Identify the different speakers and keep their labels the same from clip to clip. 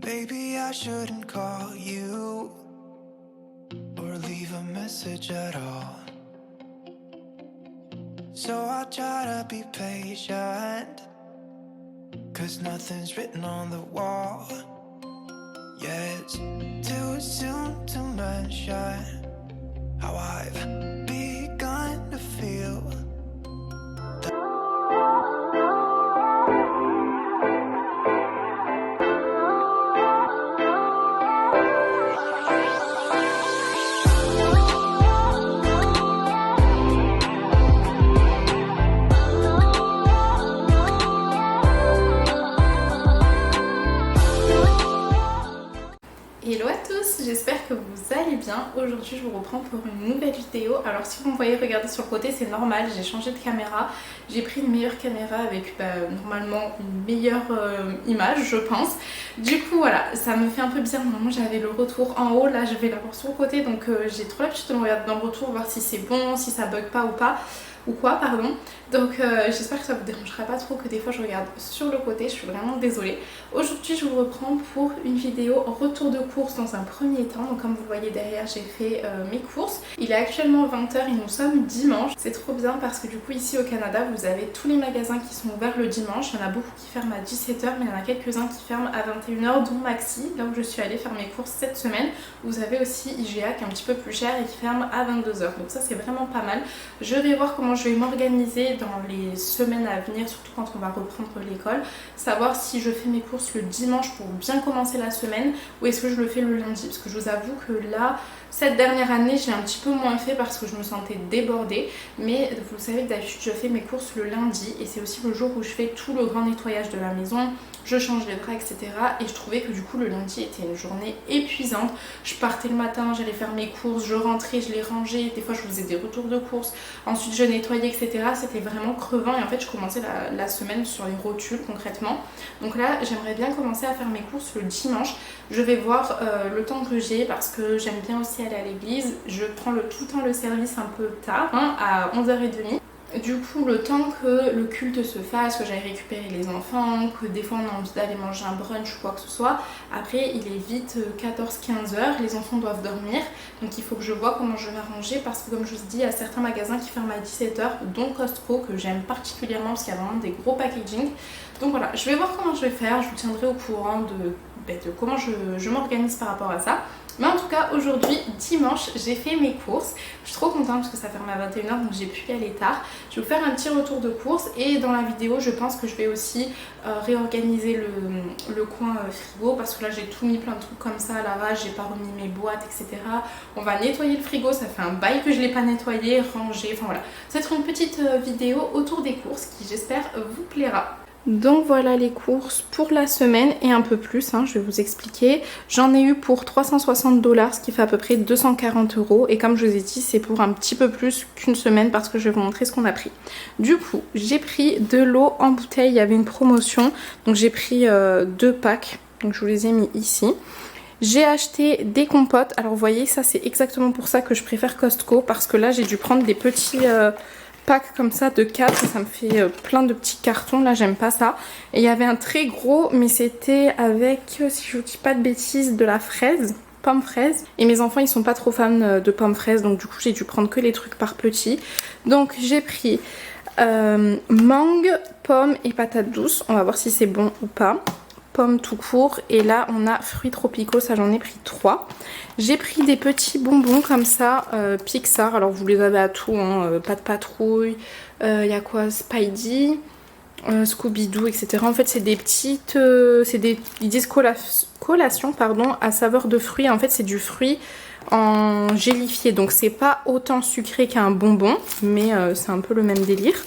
Speaker 1: Maybe I shouldn't call you or leave a message at all. So I try to be patient, 'cause nothing's written on the wall. Yeah, it's too soon to mention how I've begun to feel.
Speaker 2: Hello à tous, j'espère que vous allez bien. Aujourd'hui je vous reprends pour une nouvelle vidéo. Alors si vous me voyez regarder sur le côté, c'est normal, j'ai changé de caméra. J'ai pris une meilleure caméra avec normalement une meilleure image je pense. Du coup voilà, ça me fait un peu bizarre. Normalement j'avais le retour en haut, là je vais l'avoir sur le côté. Donc j'ai trop l'habitude de me regarder dans le retour, voir si c'est bon, si ça bug pas ou pas. Ou quoi, pardon. Donc j'espère que ça vous dérangera pas trop que des fois je regarde sur le côté, je suis vraiment désolée. Aujourd'hui je vous reprends pour une vidéo retour de course dans un premier temps. Donc comme vous le voyez derrière, j'ai fait mes courses. Il est actuellement 20 h et nous sommes dimanche. C'est trop bien parce que du coup ici au Canada vous avez tous les magasins qui sont ouverts le dimanche. Il y en a beaucoup qui ferment à 17 h mais il y en a quelques-uns qui ferment à 21 h, dont Maxi, là où je suis allée faire mes courses cette semaine. Vous avez aussi IGA qui est un petit peu plus cher et qui ferme à 22 h. Donc ça c'est vraiment pas mal. Je vais voir comment je vais m'organiser dans les semaines à venir, surtout quand on va reprendre l'école, savoir si je fais mes courses le dimanche pour bien commencer la semaine ou est-ce que je le fais le lundi, parce que je vous avoue que là cette dernière année je l'ai un petit peu moins fait parce que je me sentais débordée, mais vous savez que d'habitude je fais mes courses le lundi et c'est aussi le jour où je fais tout le grand nettoyage de la maison, je change les draps etc. Et je trouvais que du coup le lundi était une journée épuisante. Je partais le matin, j'allais faire mes courses, je rentrais, je les rangeais, des fois je faisais des retours de courses, ensuite je nettoyais etc. C'était vraiment crevant et en fait je commençais la semaine sur les rotules concrètement. Donc là j'aimerais bien commencer à faire mes courses le dimanche. Je vais voir le temps que j'ai parce que j'aime bien aussi aller à l'église. Je prends tout le temps le service un peu tard, hein, à 11 h 30. Du coup le temps que le culte se fasse, que j'aille récupérer les enfants, que des fois on a envie d'aller manger un brunch ou quoi que ce soit, après il est vite 14-15 h, les enfants doivent dormir, donc il faut que je vois comment je vais arranger parce que comme je vous dis, il y a certains magasins qui ferment à 17 h, dont Costco que j'aime particulièrement parce qu'il y a vraiment des gros packaging. Donc voilà, je vais voir comment je vais faire, je vous tiendrai au courant de comment je m'organise par rapport à ça. Mais en tout cas aujourd'hui dimanche j'ai fait mes courses. Je suis trop contente parce que ça ferme à 21 h donc j'ai pu y aller tard. Je vais vous faire un petit retour de courses et dans la vidéo je pense que je vais aussi réorganiser le coin frigo parce que là j'ai tout mis plein de trucs comme ça à l'arrache, j'ai pas remis mes boîtes etc. On va nettoyer le frigo, ça fait un bail que je l'ai pas nettoyé, rangé, enfin voilà. Ça va être une petite vidéo autour des courses qui j'espère vous plaira. Donc voilà les courses pour la semaine et un peu plus, hein, je vais vous expliquer. J'en ai eu pour 360 $, ce qui fait à peu près 240 € et comme je vous ai dit c'est pour un petit peu plus qu'une semaine parce que je vais vous montrer ce qu'on a pris. Du coup j'ai pris de l'eau en bouteille, il y avait une promotion donc j'ai pris 2 packs, donc je vous les ai mis ici. J'ai acheté des compotes, alors vous voyez ça c'est exactement pour ça que je préfère Costco parce que là j'ai dû prendre des petits pack comme ça de 4, ça me fait plein de petits cartons, là j'aime pas ça. Et il y avait un très gros mais c'était avec, si je vous dis pas de bêtises, de la fraise, pomme fraise. Et mes enfants ils sont pas trop fans de pommes fraises donc du coup j'ai dû prendre que les trucs par petits. Donc j'ai pris mangue, pomme et patates douces, on va voir si c'est bon ou pas. Pommes tout court et là on a fruits tropicaux, ça j'en ai pris 3. J'ai pris des petits bonbons comme ça Pixar, alors vous les avez à tout hein, pas de patrouille, il y a quoi, Spidey, Scooby-Doo etc. En fait c'est des petites, ils disent collation pardon, à saveur de fruits, en fait c'est du fruit en gélifié donc c'est pas autant sucré qu'un bonbon mais c'est un peu le même délire.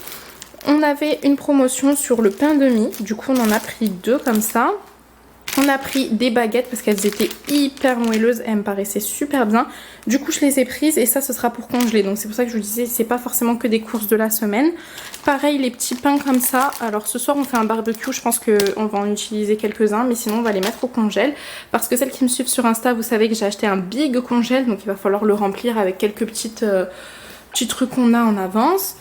Speaker 2: On avait une promotion sur le pain de mie, du coup on en a pris 2 comme ça. On a pris des baguettes parce qu'elles étaient hyper moelleuses, elles me paraissaient super bien. Du coup je les ai prises et ça ce sera pour congeler. Donc c'est pour ça que je vous disais c'est pas forcément que des courses de la semaine. Pareil les petits pains comme ça. Alors ce soir on fait un barbecue, je pense qu'on va en utiliser quelques-uns. Mais sinon on va les mettre au congèle. Parce que celles qui me suivent sur Insta vous savez que j'ai acheté un big congèle. Donc il va falloir le remplir avec quelques petits trucs qu'on a en avance.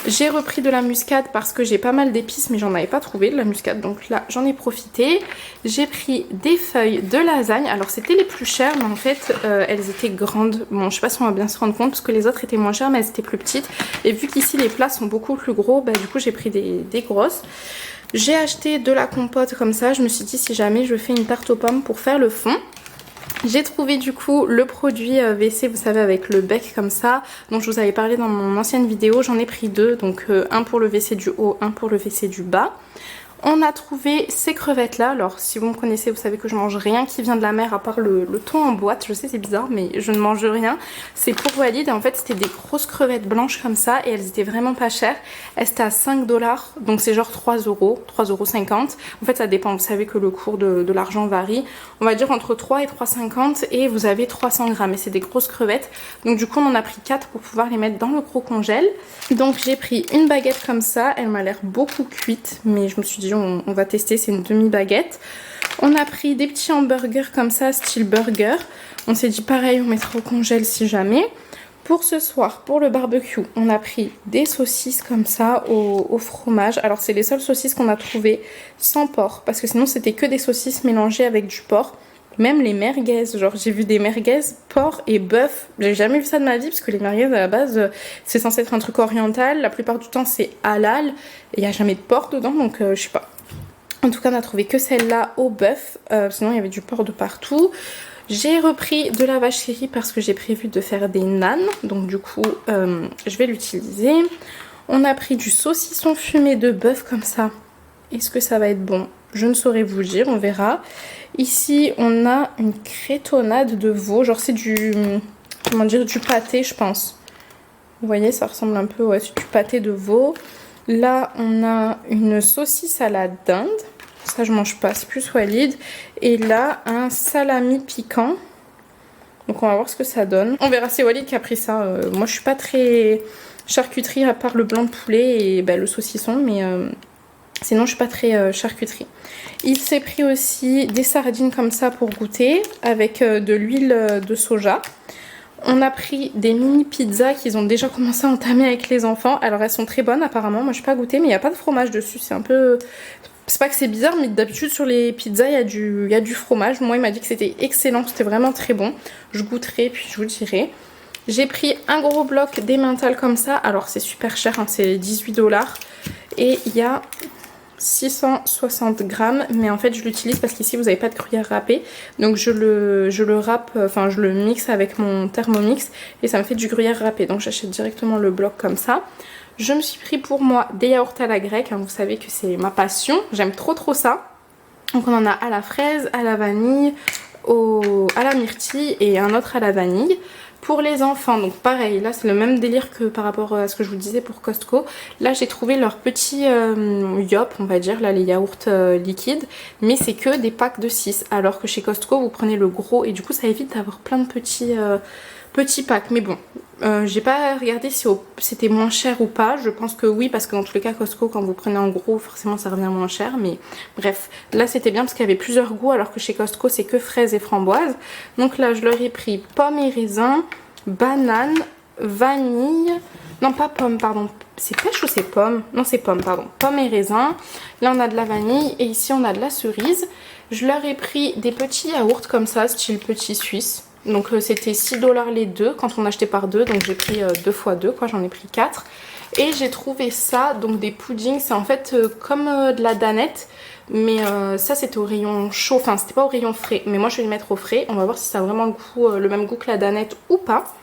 Speaker 2: J'ai repris de la muscade parce que j'ai pas mal d'épices mais j'en avais pas trouvé de la muscade, donc là j'en ai profité. J'ai pris des feuilles de lasagne, alors c'était les plus chères mais en fait elles étaient grandes. Bon, je sais pas si on va bien se rendre compte parce que les autres étaient moins chères mais elles étaient plus petites. Et vu qu'ici les plats sont beaucoup plus gros, bah du coup j'ai pris des grosses. J'ai acheté de la compote comme ça, je me suis dit si jamais je fais une tarte aux pommes pour faire le fond. J'ai trouvé du coup le produit WC, vous savez, avec le bec comme ça, dont je vous avais parlé dans mon ancienne vidéo. J'en ai pris deux, donc un pour le WC du haut, un pour le WC du bas. On a trouvé ces crevettes là, alors si vous me connaissez vous savez que je mange rien qui vient de la mer à part le thon en boîte, je sais c'est bizarre mais je ne mange rien. C'est pour Walid et en fait c'était des grosses crevettes blanches comme ça et elles étaient vraiment pas chères. Elles étaient à 5 $, donc c'est genre 3 euros, 3,50 €. En fait ça dépend, vous savez que le cours de l'argent varie. On va dire entre 3 et 3,50 et vous avez 300 grammes et c'est des grosses crevettes. Donc du coup on en a pris 4 pour pouvoir les mettre dans le gros congèle. Donc j'ai pris une baguette comme ça, elle m'a l'air beaucoup cuite mais je me suis dit on va tester, c'est une demi-baguette. On a pris des petits hamburgers comme ça, style burger. On s'est dit pareil, on mettra au congèle si jamais. Pour ce soir, pour le barbecue, on a pris des saucisses comme ça au fromage. Alors c'est les seules saucisses qu'on a trouvées sans porc, parce que sinon c'était que des saucisses mélangées avec du porc. Même les merguez, genre j'ai vu des merguez porc et bœuf. J'ai jamais vu ça de ma vie parce que les merguez à la base c'est censé être un truc oriental. La plupart du temps c'est halal et il n'y a jamais de porc dedans donc je sais pas. En tout cas on a trouvé que celle-là au bœuf, sinon il y avait du porc de partout. J'ai repris de la vache qui rit parce que j'ai prévu de faire des nanes, donc du coup je vais l'utiliser. On a pris du saucisson fumé de bœuf comme ça. Est-ce que ça va être bon? Je ne saurais vous dire, on verra. Ici on a une crétonade de veau, genre c'est du, comment dire, du pâté je pense. Vous voyez ça ressemble un peu, ouais, c'est du pâté de veau. Là on a une saucisse à la dinde, ça je mange pas, c'est plus Walid. Et là un salami piquant, donc on va voir ce que ça donne. On verra, c'est Walid qui a pris ça, moi je suis pas très charcuterie à part le blanc de poulet et bah, le saucisson, mais sinon je suis pas très charcuterie. Il s'est pris aussi des sardines comme ça pour goûter avec de l'huile de soja. On a pris des mini pizzas qu'ils ont déjà commencé à entamer avec les enfants. Alors elles sont très bonnes apparemment, moi je n'ai pas goûté mais il n'y a pas de fromage dessus, c'est un peu... C'est pas que c'est bizarre mais d'habitude sur les pizzas il y a du fromage. Moi il m'a dit que c'était excellent, c'était vraiment très bon. Je goûterai puis je vous dirai. J'ai pris un gros bloc d'emmental comme ça, alors c'est super cher, hein, c'est 18 $. Et il y a 660 grammes, mais en fait je l'utilise parce qu'ici vous n'avez pas de gruyère râpée, donc je le râpe, enfin je le mixe avec mon Thermomix et ça me fait du gruyère râpé, donc j'achète directement le bloc comme ça. Je me suis pris pour moi des yaourts à la grecque, hein, vous savez que c'est ma passion, j'aime trop ça. Donc on en a à la fraise, à la vanille, à la myrtille et un autre à la vanille. Pour les enfants, donc pareil, là c'est le même délire que par rapport à ce que je vous disais pour Costco. Là j'ai trouvé leur petit yop, on va dire, là les yaourts liquides, mais c'est que des packs de 6, alors que chez Costco vous prenez le gros et du coup ça évite d'avoir plein de petits packs. Mais bon, j'ai pas regardé si c'était moins cher ou pas, je pense que oui, parce que dans tous les cas Costco quand vous prenez en gros forcément ça revient moins cher, mais bref, là c'était bien parce qu'il y avait plusieurs goûts alors que chez Costco c'est que fraises et framboises. Donc là je leur ai pris pommes et raisins, banane, vanille, non pas pomme pardon, c'est pêche ou c'est pomme? Non c'est pomme pardon, pomme et raisin. Là on a de la vanille et ici on a de la cerise. Je leur ai pris des petits yaourts comme ça, style petit suisse. Donc c'était 6 $ les deux quand on achetait par deux, donc j'ai pris 2 fois 2 quoi, j'en ai pris 4. Et j'ai trouvé ça, donc des puddings, c'est en fait comme de la danette, mais ça c'était au rayon chaud, enfin c'était pas au rayon frais, mais moi je vais le mettre au frais, on va voir si ça a vraiment le même goût que la danette ou pas.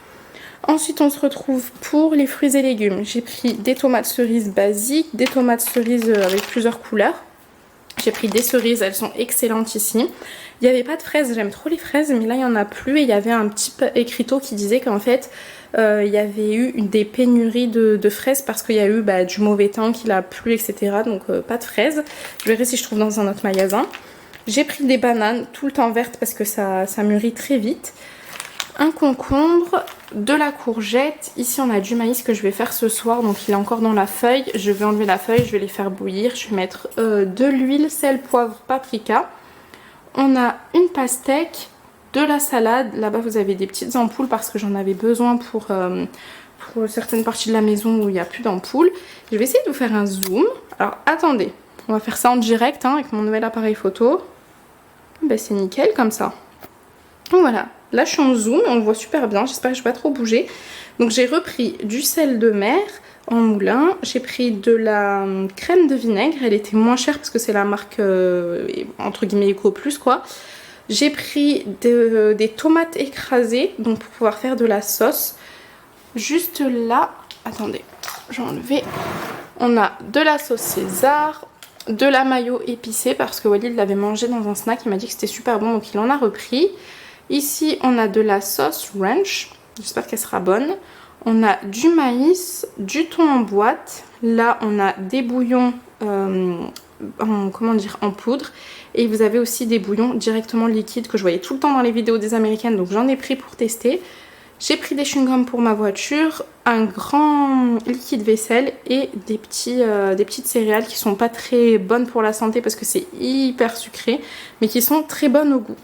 Speaker 2: Ensuite on se retrouve pour les fruits et légumes, j'ai pris des tomates cerises basiques, des tomates cerises avec plusieurs couleurs. J'ai pris des cerises, elles sont excellentes ici. Il n'y avait pas de fraises, j'aime trop les fraises, mais là il n'y en a plus. Et il y avait un petit écriteau qui disait qu'en fait il y avait eu des pénuries de fraises parce qu'il y a eu du mauvais temps, qu'il a plu, etc. Donc pas de fraises. Je verrai si je trouve dans un autre magasin. J'ai pris des bananes tout le temps vertes parce que ça mûrit très vite. Un concombre, de la courgette. Ici on a du maïs que je vais faire ce soir, donc il est encore dans la feuille. Je vais enlever la feuille, je vais les faire bouillir. Je vais mettre de l'huile, sel, poivre, paprika. On a une pastèque, de la salade. Là-bas vous avez des petites ampoules parce que j'en avais besoin pour certaines parties de la maison où il n'y a plus d'ampoule. Je vais essayer de vous faire un zoom. Alors attendez, on va faire ça en direct hein, avec mon nouvel appareil photo. Ben, c'est nickel comme ça. Donc voilà, là je suis en zoom et on le voit super bien, j'espère que je ne vais pas trop bouger. Donc j'ai repris du sel de mer en moulin, j'ai pris de la crème de vinaigre, elle était moins chère parce que c'est la marque entre guillemets Eco Plus quoi. J'ai pris des tomates écrasées, donc pour pouvoir faire de la sauce. Juste là, attendez, je vais enlever. On a de la sauce César, de la mayo épicée parce que Walid l'avait mangé dans un snack, il m'a dit que c'était super bon donc il en a repris. Ici on a de la sauce ranch, j'espère qu'elle sera bonne. On a du maïs, du thon en boîte, là on a des bouillons en poudre et vous avez aussi des bouillons directement liquides que je voyais tout le temps dans les vidéos des américaines donc j'en ai pris pour tester. J'ai pris des chewing-gums pour ma voiture, un grand liquide vaisselle et des petites céréales qui sont pas très bonnes pour la santé parce que c'est hyper sucré, mais qui sont très bonnes au goût.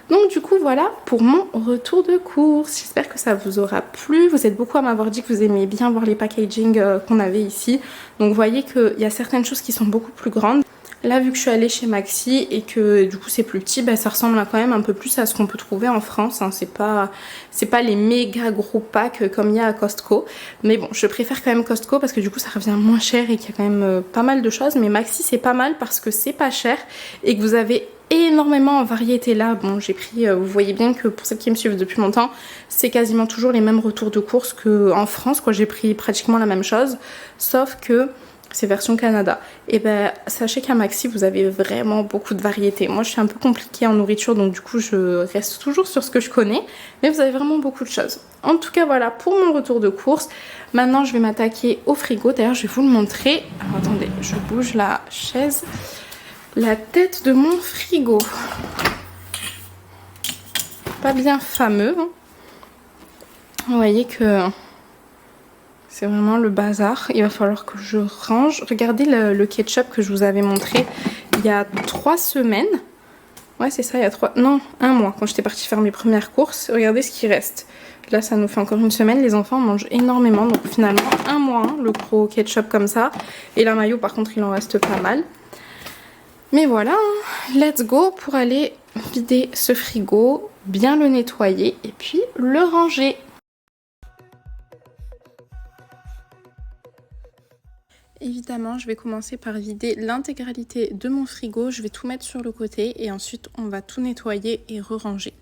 Speaker 2: Donc du coup voilà pour mon retour de course. J'espère que ça vous aura plu. Vous êtes beaucoup à m'avoir dit que vous aimiez bien voir les packaging qu'on avait ici. Donc vous voyez qu'il y a certaines choses qui sont beaucoup plus grandes. Là vu que je suis allée chez Maxi et que du coup c'est plus petit, bah, ça ressemble quand même un peu plus à ce qu'on peut trouver en France hein. C'est pas les méga gros packs comme il y a à Costco. Mais bon je préfère quand même Costco parce que du coup ça revient moins cher et qu'il y a quand même pas mal de choses. Mais Maxi c'est pas mal parce que c'est pas cher et que vous avez énormément en variété là. Bon j'ai pris, vous voyez bien que pour celles qui me suivent depuis longtemps, c'est quasiment toujours les mêmes retours de course qu'en France quoi. J'ai pris pratiquement la même chose sauf que c'est version Canada. Et ben sachez qu'à Maxi vous avez vraiment beaucoup de variétés. Moi je suis un peu compliquée en nourriture donc du coup je reste toujours sur ce que je connais. Mais vous avez vraiment beaucoup de choses. En tout cas voilà pour mon retour de course. Maintenant je vais m'attaquer au frigo. D'ailleurs je vais vous le montrer. Alors attendez, je bouge la chaise. La tête de mon frigo. Pas bien fameux. Hein. Vous voyez que c'est vraiment le bazar. Il va falloir que je range. Regardez le ketchup que je vous avais montré il y a 3 semaines. Ouais, c'est ça, il y a 1 mois, quand j'étais partie faire mes premières courses. Regardez ce qui reste. Là, ça nous fait encore une semaine. Les enfants mangent énormément. Donc finalement, 1 mois, hein, le gros ketchup comme ça. Et la mayo, par contre, il en reste pas mal. Mais voilà, hein. Let's go pour aller vider ce frigo, bien le nettoyer et puis le ranger. Évidemment, je vais commencer par vider l'intégralité de mon frigo. Je vais tout mettre sur le côté et ensuite on va tout nettoyer et re-ranger.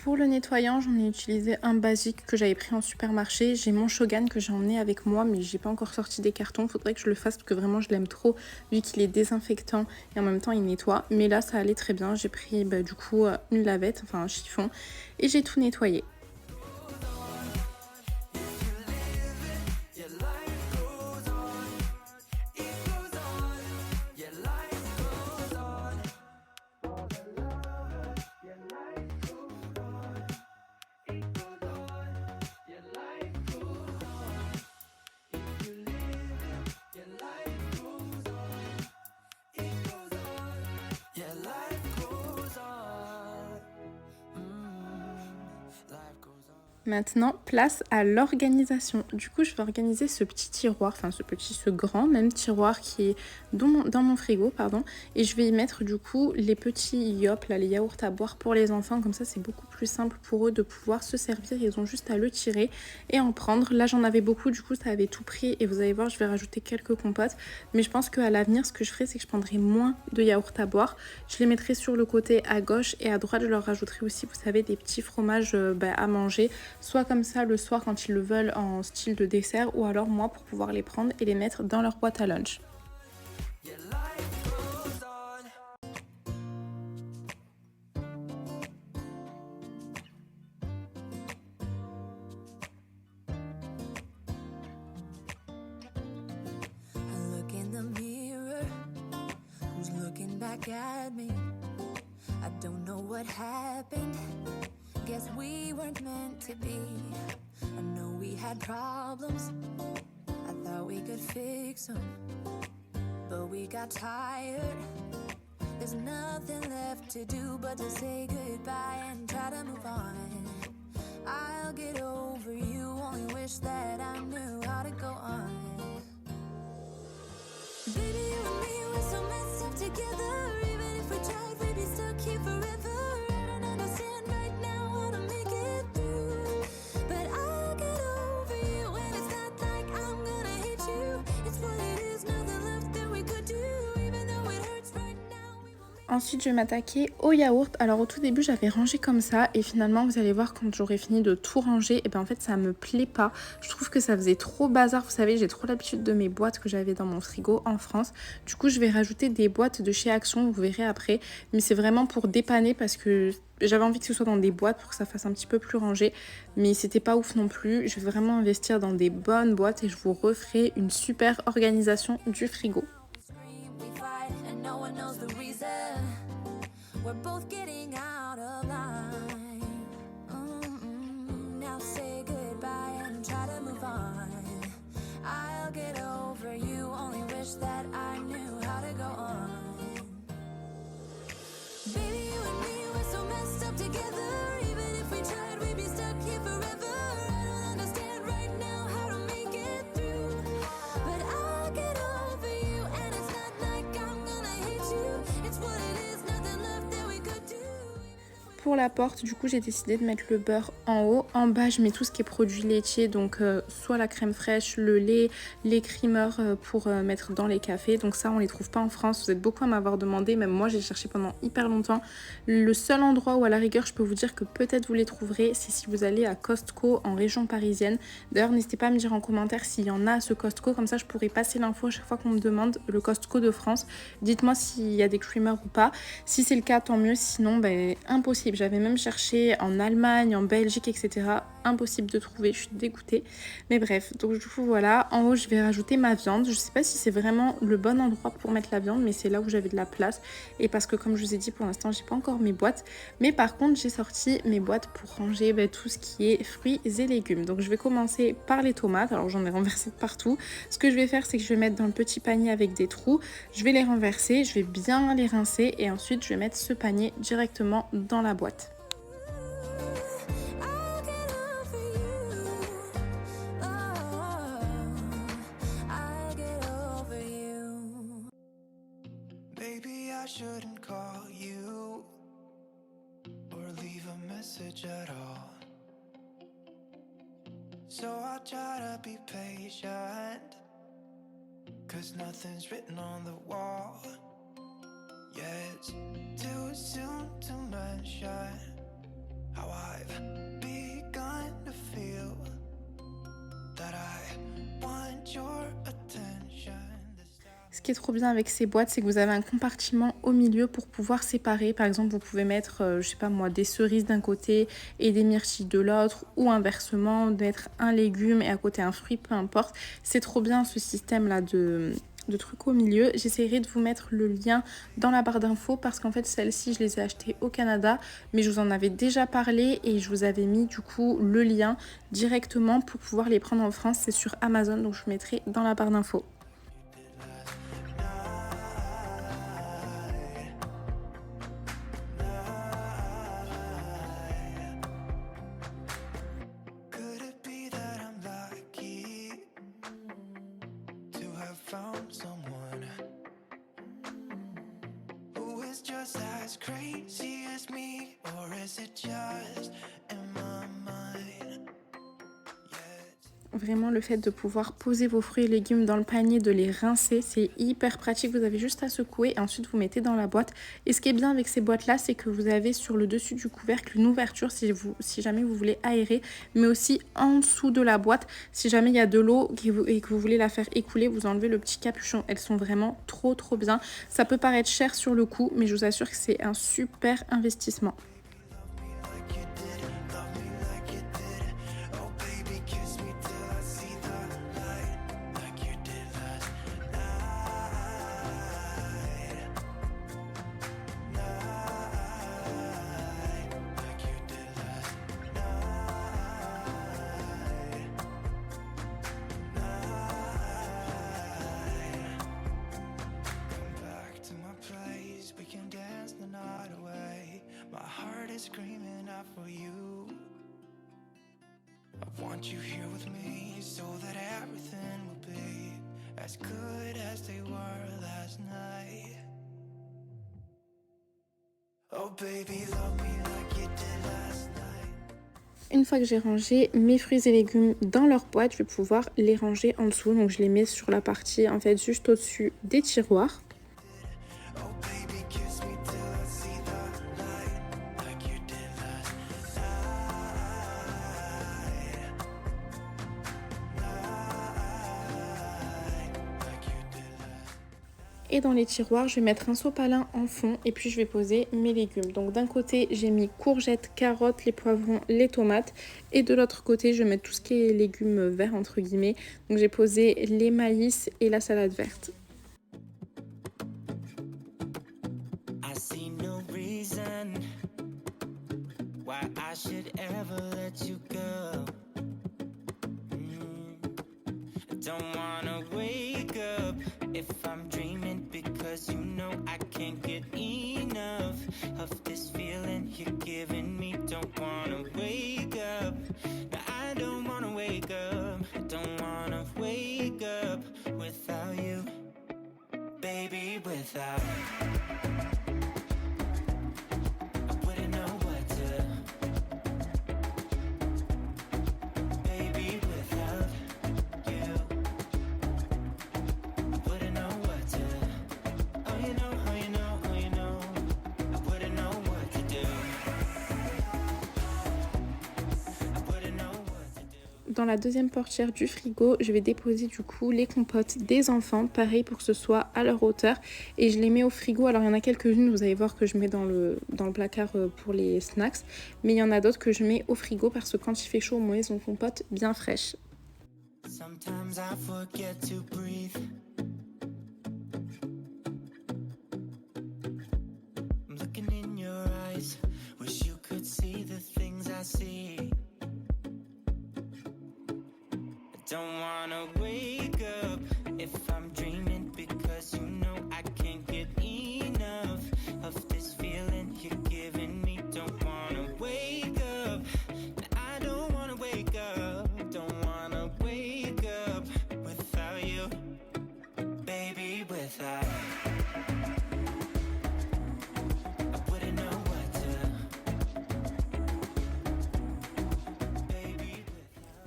Speaker 2: Pour le nettoyant, j'en ai utilisé un basique que j'avais pris en supermarché. J'ai mon Shogun que j'ai emmené avec moi, mais j'ai pas encore sorti des cartons. Faudrait que je le fasse parce que vraiment je l'aime trop, vu qu'il est désinfectant et en même temps il nettoie. Mais là ça allait très bien. J'ai pris du coup une lavette, enfin un chiffon, et j'ai tout nettoyé. Maintenant, place à l'organisation. Du coup, je vais organiser ce petit tiroir, ce grand même tiroir qui est dans mon frigo, pardon. Et je vais y mettre du coup les petits yop, là, les yaourts à boire pour les enfants. Comme ça, c'est beaucoup plus simple pour eux de pouvoir se servir. Ils ont juste à le tirer et en prendre. Là, j'en avais beaucoup, du coup, ça avait tout pris. Et vous allez voir, je vais rajouter quelques compotes. Mais je pense qu'à l'avenir, ce que je ferai, c'est que je prendrai moins de yaourts à boire. Je les mettrai sur le côté à gauche et à droite. Je leur rajouterai aussi, vous savez, des petits fromages à manger. Soit comme ça le soir quand ils le veulent en style de dessert, ou alors moi pour pouvoir les prendre et les mettre dans leur boîte à lunch.
Speaker 1: Your life goes on. I look in the mirror, who's looking back at me? I don't know what happened, guess we weren't meant to be. I know we had problems, I thought we could fix them, but we got tired. There's nothing left to do but to say goodbye and try to move on. I'll get over you, only wish that I knew how to go on. Baby, you and me, we're so messed up together. Even if we tried, we'd be stuck here forever. I don't understand right now how to make it through, but I'll get over you, and it's not like I'm gonna hate you. It's what it is, nothing left that we could do. Even though it hurts right now, we will make...
Speaker 2: Ensuite, je vais m'attaquer au yaourt. Alors au tout début, j'avais rangé comme ça et finalement, vous allez voir quand j'aurai fini de tout ranger, et ben en fait, ça me plaît pas. Je trouve que ça faisait trop bazar. Vous savez, j'ai trop l'habitude de mes boîtes que j'avais dans mon frigo en France. Du coup, je vais rajouter des boîtes de chez Action, vous verrez après. Mais c'est vraiment pour dépanner parce que j'avais envie que ce soit dans des boîtes pour que ça fasse un petit peu plus rangé. Mais c'était pas ouf non plus. Je vais vraiment investir dans des bonnes boîtes et je vous referai une super organisation du frigo.
Speaker 1: scream, we fight, and no one knows the reason. We're both getting out of line. Now say goodbye and try to move on. I'll get over you, only wish that I knew how to go on. Baby, you and me, we're so messed up together. Even if we tried, we'd be stuck here forever. I don't understand right now how to make it through, but I'll get over you, and it's not like I'm gonna hate you. It's what it is, nothing left that we could do.
Speaker 2: Pour la porte, du coup, j'ai décidé de mettre le beurre en haut. En bas, je mets tout ce qui est produits laitiers, donc soit la crème fraîche, le lait, les creamers pour mettre dans les cafés. Donc ça, on les trouve pas en France. Vous êtes beaucoup à m'avoir demandé, même moi, j'ai cherché pendant hyper longtemps. Le seul endroit où à la rigueur, je peux vous dire que peut-être vous les trouverez, c'est si vous allez à Costco en région parisienne. D'ailleurs, n'hésitez pas à me dire en commentaire s'il y en a à ce Costco, comme ça je pourrais passer l'info à chaque fois qu'on me demande le Costco de France. Dites-moi s'il y a des creamers ou pas. Si c'est le cas, tant mieux. Sinon, impossible. J'avais même cherché en Allemagne, en Belgique, etc. Impossible de trouver, je suis dégoûtée. Mais bref, donc du coup voilà, en haut je vais rajouter ma viande. Je sais pas si c'est vraiment le bon endroit pour mettre la viande, mais c'est là où j'avais de la place. Et parce que comme je vous ai dit, pour l'instant j'ai pas encore mes boîtes. Mais par contre j'ai sorti mes boîtes pour ranger tout ce qui est fruits et légumes. Donc je vais commencer par les tomates. Alors j'en ai renversé de partout. Ce que je vais faire, c'est que je vais mettre dans le petit panier avec des trous. Je vais les renverser, je vais bien les rincer et ensuite je vais mettre ce panier directement dans la boîte.
Speaker 1: I'll get over you. Oh, I'll get over you. Maybe I shouldn't call you or leave a message at all. So I'll try to be patient, 'cause nothing's written on the wall. Yeah, it's too soon to mention how I've begun to feel that I want your attention.
Speaker 2: Ce qui est trop bien avec ces boîtes, c'est que vous avez un compartiment au milieu pour pouvoir séparer. Par exemple, vous pouvez mettre, je sais pas moi, des cerises d'un côté et des myrtilles de l'autre, ou inversement, mettre un légume et à côté un fruit, peu importe. C'est trop bien ce système-là de trucs au milieu. J'essaierai de vous mettre le lien dans la barre d'infos parce qu'en fait celles-ci je les ai achetées au Canada, mais je vous en avais déjà parlé et je vous avais mis du coup le lien directement pour pouvoir les prendre en France. C'est sur Amazon, donc je vous mettrai dans la barre d'infos.
Speaker 1: from someone who is just as crazy as me, or is it just in my mind?
Speaker 2: Vraiment, le fait de pouvoir poser vos fruits et légumes dans le panier, de les rincer, c'est hyper pratique. Vous avez juste à secouer et ensuite vous mettez dans la boîte. Et ce qui est bien avec ces boîtes-là, c'est que vous avez sur le dessus du couvercle une ouverture si jamais vous voulez aérer, mais aussi en dessous de la boîte, si jamais il y a de l'eau et que vous voulez la faire écouler, vous enlevez le petit capuchon. Elles sont vraiment trop bien. Ça peut paraître cher sur le coup, mais je vous assure que c'est un super investissement.
Speaker 1: Screaming out for you. I want you here with me so that everything will be as good as they were last night. Oh baby, love me like you did last night. Une fois que j'ai rangé mes fruits et légumes dans leur boîte, je vais pouvoir les ranger en dessous. Donc je les mets sur la partie en fait juste au-dessus des tiroirs. Et dans les tiroirs, je vais mettre un sopalin en fond et puis je vais poser mes légumes. Donc d'un côté, j'ai mis courgettes, carottes, les poivrons, les tomates. Et de l'autre côté, je vais mettre tout ce qui est légumes verts entre guillemets. Donc j'ai posé les maïs et la salade verte. If I'm dreaming, because you know I can't get enough of this feeling you're giving me. Don't wanna wake up. No, I don't wanna wake up. I don't wanna wake up without you, baby, without
Speaker 2: Dans la deuxième portière du frigo, je vais déposer du coup les compotes des enfants, pareil pour que ce soit à leur hauteur. Et je les mets au frigo. Alors il y en a quelques-unes, vous allez voir que je mets dans le placard pour les snacks. Mais il y en a d'autres que je mets au frigo parce que quand il fait chaud, au moins ils ont compote bien fraîche.
Speaker 1: Sometimes I forget to breathe. I'm looking in your eyes. Wish you could see the things I see. Don't wanna wake up if I'm dreaming, because you know I can't get enough of this feeling you're giving me. Don't wanna wake up. I don't wanna wake up. Don't wanna wake up without you, baby, without.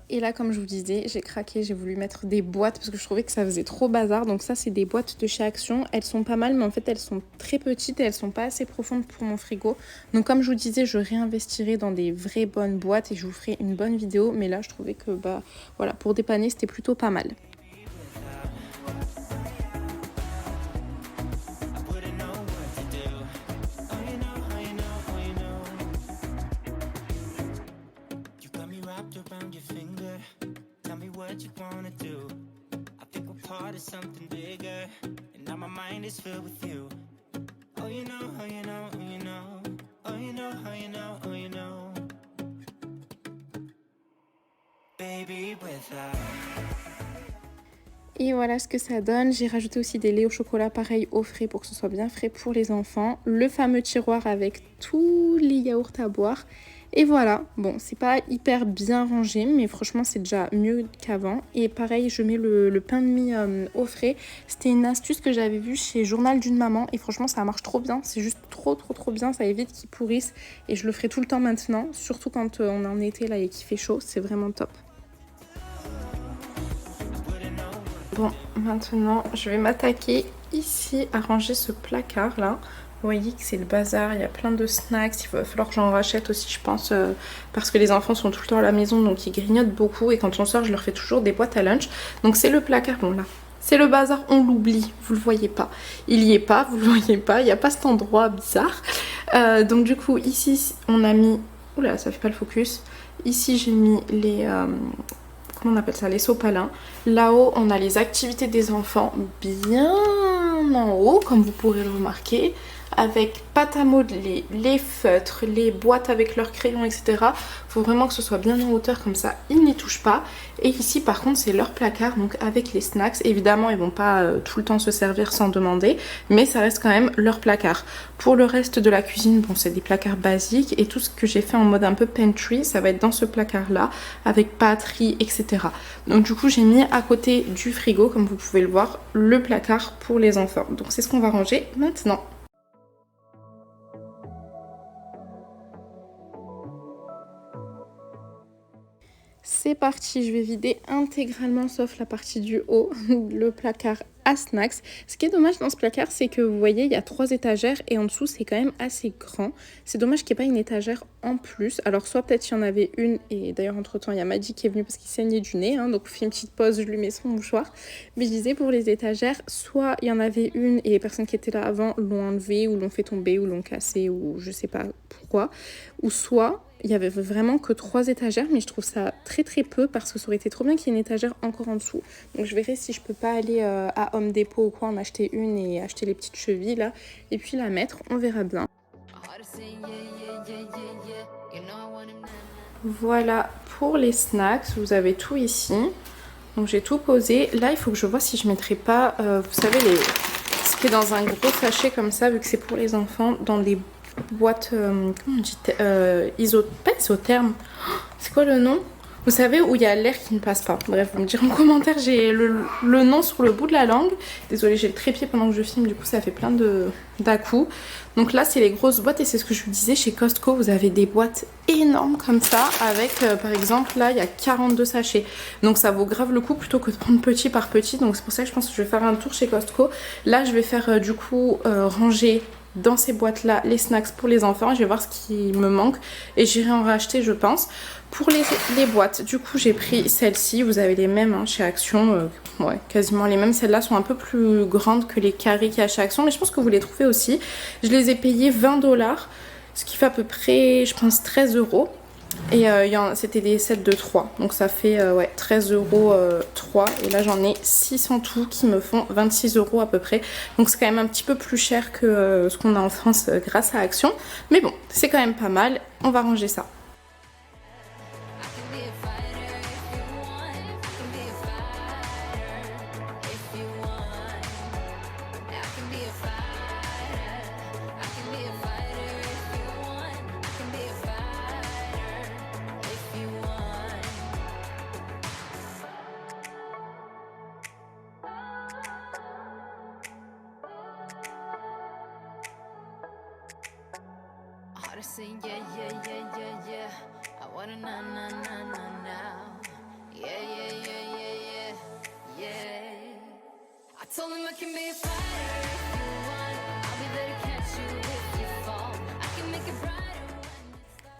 Speaker 2: Et là, comme je vous disais, j'ai craqué, j'ai voulu mettre des boîtes parce que je trouvais que ça faisait trop bazar. Donc ça, c'est des boîtes de chez Action. Elles sont pas mal, mais en fait, elles sont très petites et elles sont pas assez profondes pour mon frigo. Donc comme je vous disais, je réinvestirai dans des vraies bonnes boîtes et je vous ferai une bonne vidéo. Mais là, je trouvais que voilà, pour dépanner, c'était plutôt pas mal.
Speaker 1: Something bigger, and now my mind is filled with you. Oh, you know, oh, you know, oh, you know, oh, you know, oh, you know, oh, you know, baby, without.
Speaker 2: Et voilà ce que ça donne. J'ai rajouté aussi des laits au chocolat pareil au frais pour que ce soit bien frais pour les enfants. Le fameux tiroir avec tous les yaourts à boire. Et voilà, bon, c'est pas hyper bien rangé, mais franchement, c'est déjà mieux qu'avant. Et pareil, je mets le pain de mie au frais. C'était une astuce que j'avais vue chez Journal d'une maman. Et franchement, ça marche trop bien. C'est juste trop bien. Ça évite qu'ils pourrissent. Et je le ferai tout le temps maintenant. Surtout quand on est en été là et qu'il fait chaud. C'est vraiment top. Bon, maintenant, je vais m'attaquer ici à ranger ce placard là. Vous voyez que c'est le bazar, il y a plein de snacks, il va falloir que j'en rachète aussi je pense parce que les enfants sont tout le temps à la maison donc ils grignotent beaucoup et quand on sort je leur fais toujours des boîtes à lunch. Donc c'est le placard, bon là, c'est le bazar, on l'oublie, vous le voyez pas. Il y est pas, vous le voyez pas, il n'y a pas cet endroit bizarre. Donc du coup ici on a mis, oula ça fait pas le focus, ici j'ai mis les... comment on appelle ça, les sopalins. Là-haut, on a les activités des enfants bien en haut, comme vous pourrez le remarquer, avec pâte à modeler, les feutres, les boîtes avec leurs crayons, etc. Faut vraiment que ce soit bien en hauteur, comme ça, ils n'y touchent pas. Et ici, par contre, c'est leur placard, donc avec les snacks. Évidemment, ils vont pas tout le temps se servir sans demander, mais ça reste quand même leur placard. Pour le reste de la cuisine, bon, c'est des placards basiques, et tout ce que j'ai fait en mode un peu pantry, ça va être dans ce placard-là, avec pâtes, riz, etc. Donc du coup, j'ai mis à côté du frigo, comme vous pouvez le voir, le placard pour les enfants. Donc c'est ce qu'on va ranger maintenant. C'est parti, je vais vider intégralement, sauf la partie du haut, le placard à snacks. Ce qui est dommage dans ce placard, c'est que vous voyez, il y a 3 étagères et en dessous, c'est quand même assez grand. C'est dommage qu'il n'y ait pas une étagère en plus. Alors, soit peut-être qu'il y en avait une, et d'ailleurs, entre-temps, il y a Maddy qui est venu parce qu'il saignait du nez, hein, donc on fait une petite pause, je lui mets son mouchoir. Mais je disais, pour les étagères, soit il y en avait une et les personnes qui étaient là avant l'ont enlevée, ou l'ont fait tomber, ou l'ont cassée, ou je sais pas pourquoi. Ou soit... il y avait vraiment que 3 étagères, mais je trouve ça très peu parce que ça aurait été trop bien qu'il y ait une étagère encore en dessous. Donc je verrai si je peux pas aller à Home Depot ou quoi en acheter une et acheter les petites chevilles là et puis la mettre, on verra bien. Voilà pour les snacks, vous avez tout ici. Donc j'ai tout posé. Là il faut que je vois si je mettrai pas, vous savez, ce qui est dans un gros sachet comme ça, vu que c'est pour les enfants, dans des boîte, comment on dit, pas isotherme, c'est quoi le nom? Vous savez, où il y a l'air qui ne passe pas. Bref, vous me direz en commentaire, j'ai le nom sur le bout de la langue. Désolée, j'ai le trépied pendant que je filme, du coup ça fait plein d'à-coups. Donc là, c'est les grosses boîtes et c'est ce que je vous disais, chez Costco, vous avez des boîtes énormes comme ça, avec par exemple, là, il y a 42 sachets. Donc ça vaut grave le coup plutôt que de prendre petit par petit. Donc c'est pour ça que je pense que je vais faire un tour chez Costco. Là, je vais faire du coup ranger dans ces boîtes là les snacks pour les enfants. Je vais voir ce qui me manque et j'irai en racheter je pense. Pour les boîtes, du coup j'ai pris celle-ci, vous avez les mêmes hein, chez Action, ouais quasiment les mêmes. Celles-là sont un peu plus grandes que les carrés qu'il y a chez Action, mais je pense que vous les trouvez aussi. Je les ai payées 20$, ce qui fait à peu près je pense 13€. Et c'était des sets de 3, donc ça fait ouais, 13€ 3, et là j'en ai 6 en tout qui me font 26€ à peu près, donc c'est quand même un petit peu plus cher que ce qu'on a en France grâce à Action, mais bon c'est quand même pas mal, on va ranger ça.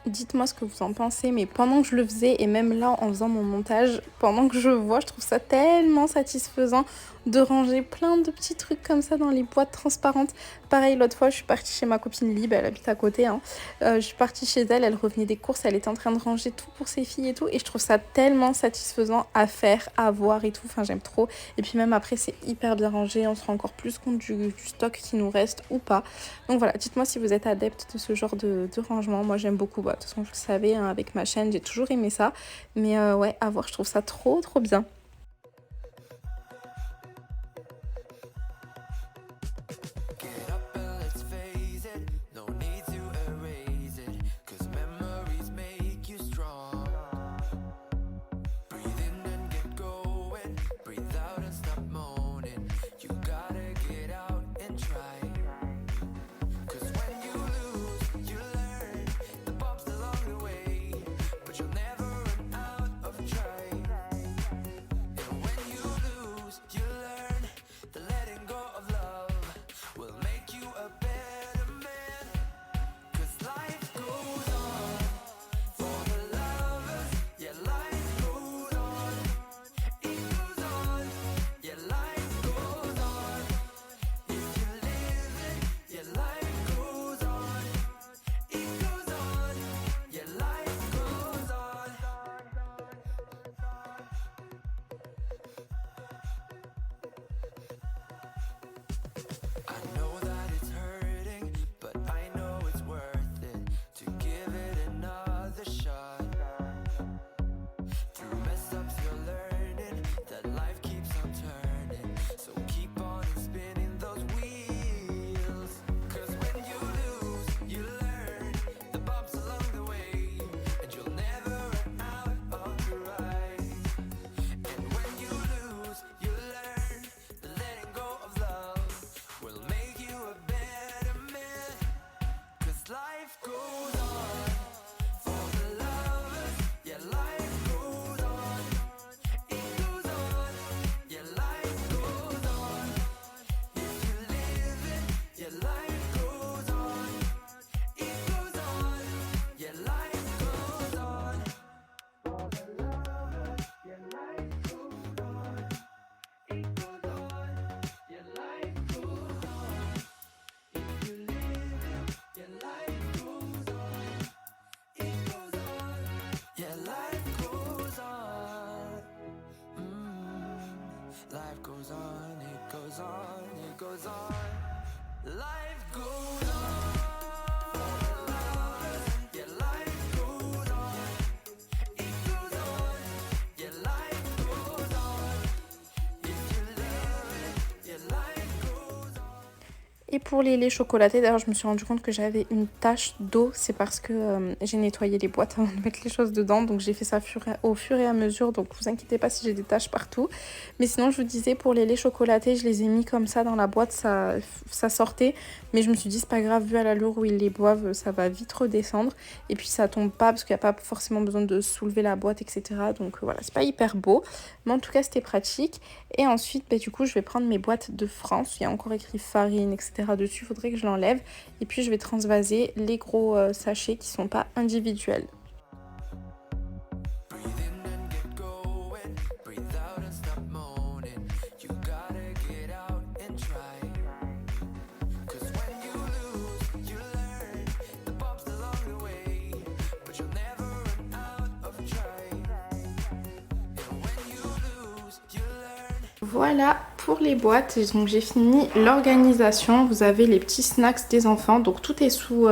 Speaker 2: Dites-moi ce que vous en pensez, mais pendant que je le faisais et même là en faisant mon montage, pendant que je vois, je trouve ça tellement satisfaisant de ranger plein de petits trucs comme ça dans les boîtes transparentes. Pareil, l'autre fois, je suis partie chez ma copine Lib, elle habite à côté. Hein. Je suis partie chez elle, elle revenait des courses, elle était en train de ranger tout pour ses filles et tout. Et je trouve ça tellement satisfaisant à faire, à voir et tout. Enfin, j'aime trop. Et puis même après, c'est hyper bien rangé. On se rend encore plus compte du stock qui nous reste ou pas. Donc voilà, dites-moi si vous êtes adepte de ce genre de rangement. Moi, j'aime beaucoup. Bah, de toute façon, vous le savez, hein, avec ma chaîne, j'ai toujours aimé ça. Mais ouais, à voir, je trouve ça trop bien.
Speaker 1: Life goes on. Yeah, life goes on. It goes on. Yeah, life goes on. If you live it, yeah, life goes on.
Speaker 2: Et pour les laits chocolatés, d'ailleurs je me suis rendu compte que j'avais une tache d'eau, c'est parce que j'ai nettoyé les boîtes avant de mettre les choses dedans, donc j'ai fait ça au fur et à mesure, donc vous inquiétez pas si j'ai des taches partout. Mais sinon je vous disais, pour les laits chocolatés, je les ai mis comme ça dans la boîte, ça sortait, mais je me suis dit c'est pas grave, vu à l'allure où ils les boivent, ça va vite redescendre, et puis ça tombe pas parce qu'il n'y a pas forcément besoin de soulever la boîte, etc. Donc voilà, c'est pas hyper beau, mais en tout cas c'était pratique. Et ensuite du coup je vais prendre mes boîtes de France, il y a encore écrit farine, etc. dessus, il faudrait que je l'enlève, et puis je vais transvaser les gros sachets qui sont pas individuels.
Speaker 1: Breathe in and get going. Breathe out and stop moaning. You gotta get out and try. 'Cause when you lose, you learn. The bumps along the way, but you'll never run out of trying. And when you lose, you learn.
Speaker 2: Voilà pour les boîtes, donc j'ai fini l'organisation. Vous avez les petits snacks des enfants, donc tout est sous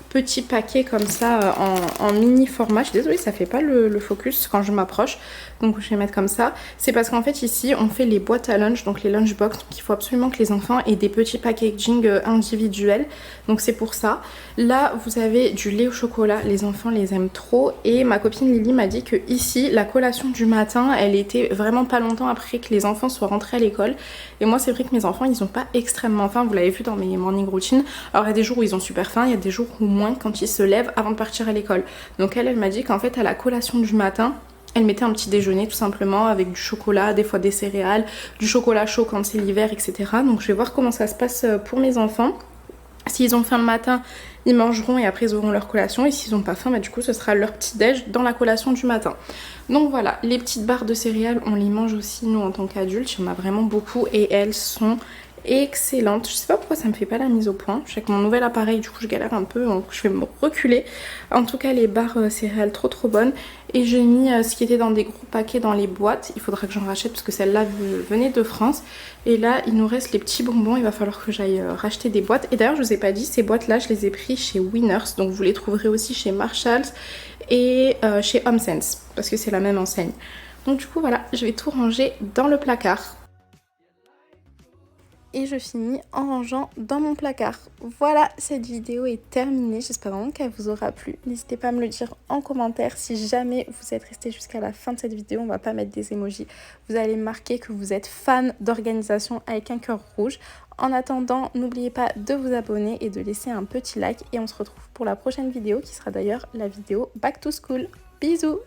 Speaker 2: petits paquets comme ça en mini format. Je suis désolée, ça fait pas le focus quand je m'approche, donc je vais mettre comme ça. C'est parce qu'en fait ici on fait les boîtes à lunch, donc les lunchbox, donc il faut absolument que les enfants aient des petits packaging individuels, donc c'est pour ça. Là vous avez du lait au chocolat, les enfants les aiment trop, et ma copine Lily m'a dit que ici la collation du matin elle était vraiment pas longtemps après que les enfants soient rentrés à l'école. Et moi c'est vrai que mes enfants ils ont pas extrêmement faim, vous l'avez vu dans mes morning routines. Alors il y a des jours où ils ont super faim, il y a des jours où moins quand ils se lèvent avant de partir à l'école. Donc elle m'a dit qu'en fait à la collation du matin, elle mettait un petit déjeuner tout simplement avec du chocolat, des fois des céréales, du chocolat chaud quand c'est l'hiver, etc. Donc je vais voir comment ça se passe pour mes enfants. S'ils ont faim le matin, ils mangeront et après ils auront leur collation. Et s'ils n'ont pas faim, du coup ce sera leur petit déj dans la collation du matin. Donc voilà, les petites barres de céréales, on les mange aussi nous en tant qu'adultes. Il y en a vraiment beaucoup et elles sont excellentes. Je sais pas pourquoi ça me fait pas la mise au point. Je sais que mon nouvel appareil, du coup je galère un peu, donc je vais me reculer. En tout cas les barres céréales trop bonnes. Et j'ai mis ce qui était dans des gros paquets dans les boîtes. Il faudra que j'en rachète parce que celle-là venait de France. Et là il nous reste les petits bonbons, il va falloir que j'aille racheter des boîtes. Et d'ailleurs je vous ai pas dit, ces boîtes là je les ai pris chez Winners. Donc vous les trouverez aussi chez Marshalls et chez HomeSense, parce que c'est la même enseigne. Donc du coup voilà, je vais tout ranger dans le placard. Et je finis en rangeant dans mon placard. Voilà, cette vidéo est terminée. J'espère vraiment qu'elle vous aura plu. N'hésitez pas à me le dire en commentaire. Si jamais vous êtes resté jusqu'à la fin de cette vidéo, on va pas mettre des emojis. Vous allez marquer que vous êtes fan d'organisation avec un cœur rouge. En attendant, n'oubliez pas de vous abonner et de laisser un petit like. Et on se retrouve pour la prochaine vidéo qui sera d'ailleurs la vidéo Back to School. Bisous!